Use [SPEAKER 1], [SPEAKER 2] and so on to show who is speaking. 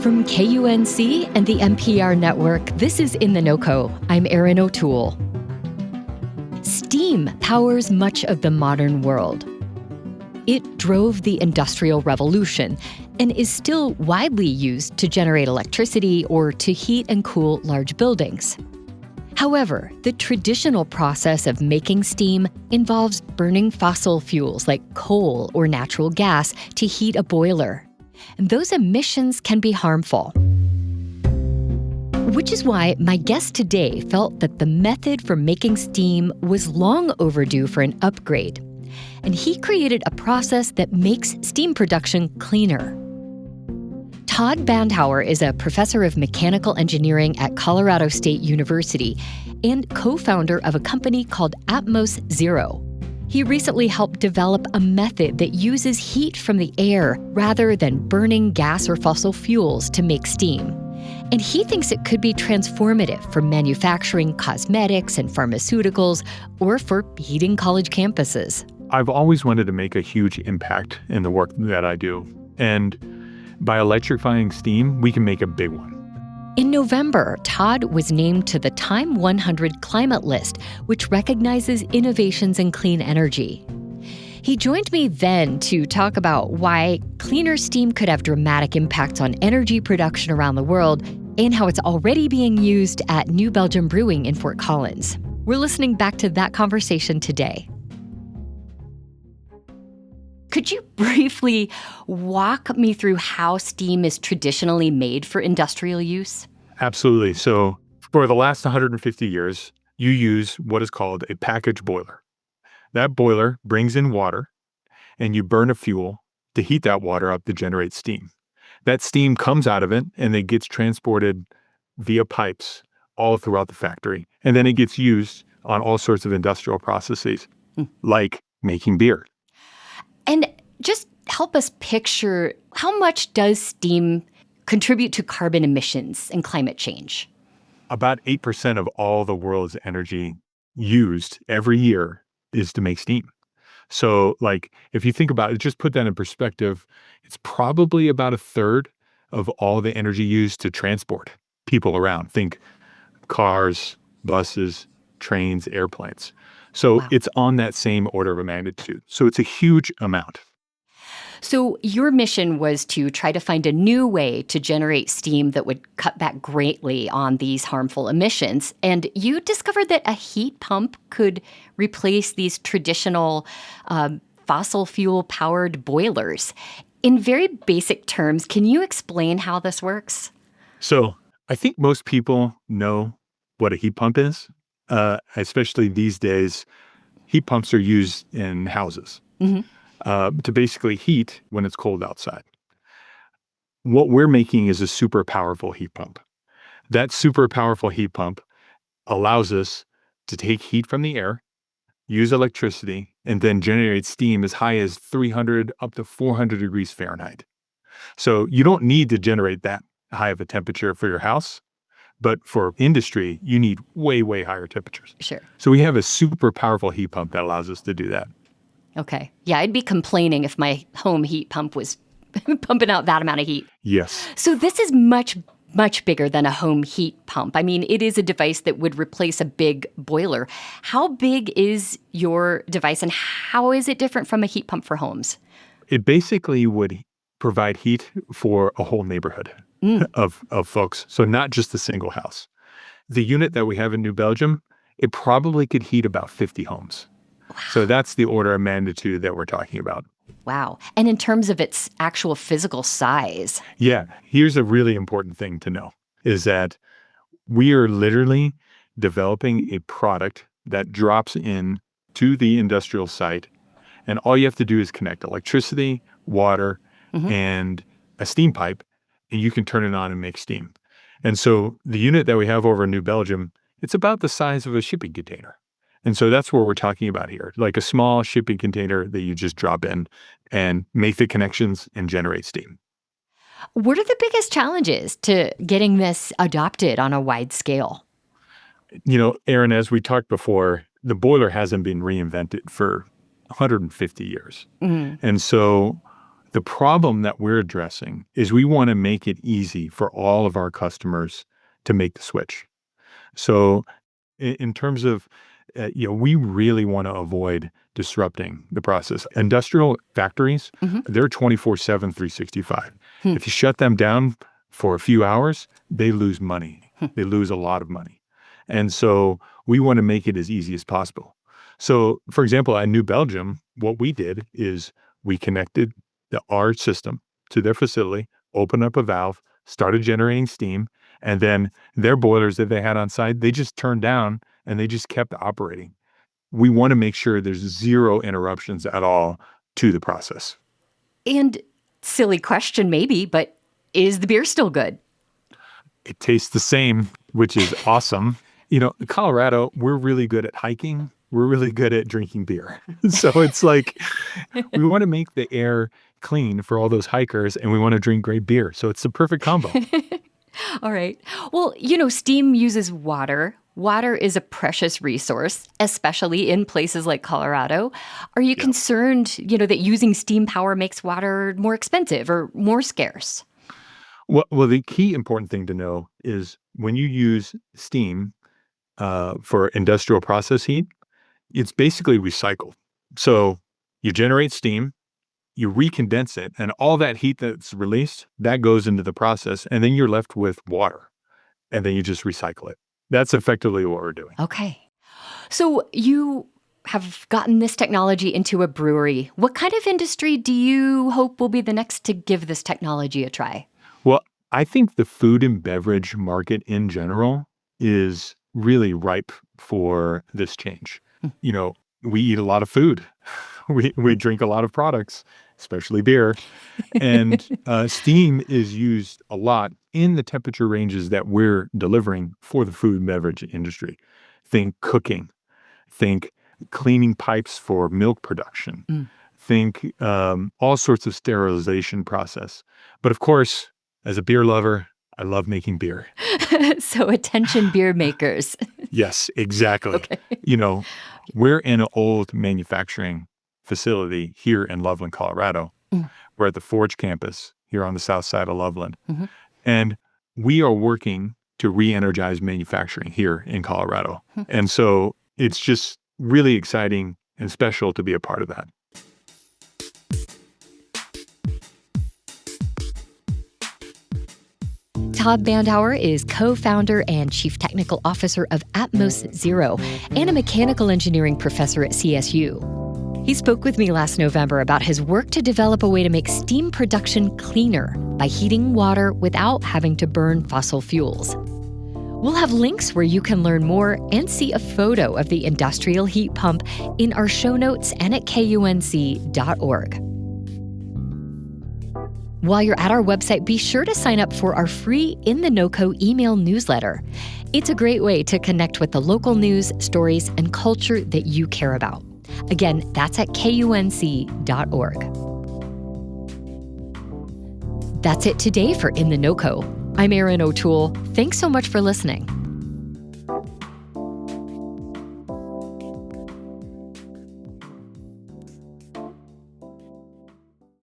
[SPEAKER 1] From KUNC and the NPR network, this is In The NoCo. I'm Erin O'Toole. Steam powers much of the modern world. It drove the Industrial Revolution and is still widely used to generate electricity or to heat and cool large buildings. However, the traditional process of making steam involves burning fossil fuels like coal or natural gas to heat a boiler. And those emissions can be harmful. Which is why my guest today felt that the method for making steam was long overdue for an upgrade. And he created a process that makes steam production cleaner. Todd Bandhauer is a professor of mechanical engineering at Colorado State University and co-founder of a company called Atmos Zero. He recently helped develop a method that uses heat from the air rather than burning gas or fossil fuels to make steam. And he thinks it could be transformative for manufacturing cosmetics and pharmaceuticals or for heating college campuses.
[SPEAKER 2] I've always wanted to make a huge impact in the work that I do. And by electrifying steam, we can make a big one.
[SPEAKER 1] In November, Todd was named to the Time 100 Climate List, which recognizes innovations in clean energy. He joined me then to talk about why cleaner steam could have dramatic impacts on energy production around the world and how it's already being used at New Belgium Brewing in Fort Collins. We're listening back to that conversation today. Could you briefly walk me through how steam is traditionally made for industrial use?
[SPEAKER 2] Absolutely. So for the last 150 years, you use what is called a package boiler. That boiler brings in water, and you burn a fuel to heat that water up to generate steam. That steam comes out of it, and it gets transported via pipes all throughout the factory. And then it gets used on all sorts of industrial processes, like making beer.
[SPEAKER 1] And just help us picture, how much does steam contribute to carbon emissions and climate change?
[SPEAKER 2] About 8% of all the world's energy used every year is to make steam. So, if you think about it, just put that in perspective, it's probably about a third of all the energy used to transport people around. Think cars, buses, trains, airplanes. So
[SPEAKER 1] Wow.
[SPEAKER 2] It's on that same order of magnitude. So it's a huge amount.
[SPEAKER 1] So your mission was to try to find a new way to generate steam that would cut back greatly on these harmful emissions. And you discovered that a heat pump could replace these traditional fossil fuel-powered boilers. In very basic terms, can you explain how this works?
[SPEAKER 2] So I think most people know what a heat pump is. Especially these days, heat pumps are used in houses to basically heat when it's cold outside. What we're making is a super powerful heat pump. That super powerful heat pump allows us to take heat from the air, use electricity, and then generate steam as high as 300 up to 400 degrees Fahrenheit. So you don't need to generate that high of a temperature for your house. But for industry, you need way, way higher temperatures.
[SPEAKER 1] Sure.
[SPEAKER 2] So we have a super powerful heat pump that allows us to do that.
[SPEAKER 1] Okay. Yeah, I'd be complaining if my home heat pump was pumping out that amount of heat.
[SPEAKER 2] Yes.
[SPEAKER 1] So this is much, much bigger than a home heat pump. I mean, it is a device that would replace a big boiler. How big is your device, and how is it different from a heat pump for homes?
[SPEAKER 2] It basically would provide heat for a whole neighborhood of folks. So not just a single house. The unit that we have in New Belgium, it probably could heat about 50 homes. Wow. So that's the order of magnitude that we're talking about.
[SPEAKER 1] Wow. And in terms of its actual physical size?
[SPEAKER 2] Yeah. Here's a really important thing to know, is that we are literally developing a product that drops in to the industrial site, and all you have to do is connect electricity, water, and a steam pipe, and you can turn it on and make steam. And so the unit that we have over in New Belgium, it's about the size of a shipping container. And so that's what we're talking about here, like a small shipping container that you just drop in and make the connections and generate steam.
[SPEAKER 1] What are the biggest challenges to getting this adopted on a wide scale?
[SPEAKER 2] Erin, as we talked before, the boiler hasn't been reinvented for 150 years. And so The problem that we're addressing is we want to make it easy for all of our customers to make the switch. So in terms of, we really want to avoid disrupting the process. Industrial factories, they're 24/7, 365. If you shut them down for a few hours, they lose money. They lose a lot of money. And so we want to make it as easy as possible. So, for example, at New Belgium, what we did is we connected our system to their facility, opened up a valve, started generating steam, and then their boilers that they had on site, they just turned down and they just kept operating. We want to make sure there's zero interruptions at all to the process.
[SPEAKER 1] And silly question maybe, but is the beer still good?
[SPEAKER 2] It tastes the same, which is awesome. Colorado, we're really good at hiking. We're really good at drinking beer. So it's like we want to make the air clean for all those hikers, and we want to drink great beer. So it's the perfect combo.
[SPEAKER 1] All right. Well, steam uses water. Water is a precious resource, especially in places like Colorado. Are you concerned, that using steam power makes water more expensive or more scarce?
[SPEAKER 2] Well, the key important thing to know is when you use steam for industrial process heat, it's basically recycled. So you generate steam, you recondense it, and all that heat that's released, that goes into the process, and then you're left with water, and then you just recycle it. That's effectively what we're doing.
[SPEAKER 1] Okay. So you have gotten this technology into a brewery. What kind of industry do you hope will be the next to give this technology a try?
[SPEAKER 2] Well, I think the food and beverage market in general is really ripe for this change. We eat a lot of food. We drink a lot of products, especially beer. And steam is used a lot in the temperature ranges that we're delivering for the food and beverage industry. Think cooking. Think cleaning pipes for milk production. Think all sorts of sterilization process. But of course, as a beer lover, I love making beer.
[SPEAKER 1] So attention beer makers.
[SPEAKER 2] Yes, exactly.
[SPEAKER 1] Okay.
[SPEAKER 2] We're in an old manufacturing facility here in Loveland, Colorado. We're at the Forge campus here on the south side of Loveland. And we are working to re-energize manufacturing here in Colorado. And so it's just really exciting and special to be a part of that.
[SPEAKER 1] Todd Bandhauer is co-founder and chief technical officer of Atmos Zero and a mechanical engineering professor at CSU. He spoke with me last November about his work to develop a way to make steam production cleaner by heating water without having to burn fossil fuels. We'll have links where you can learn more and see a photo of the industrial heat pump in our show notes and at KUNC.org. While you're at our website, be sure to sign up for our free In The NoCo email newsletter. It's a great way to connect with the local news, stories, and culture that you care about. Again, that's at KUNC.org. That's it today for In The NoCo. I'm Erin O'Toole. Thanks so much for listening.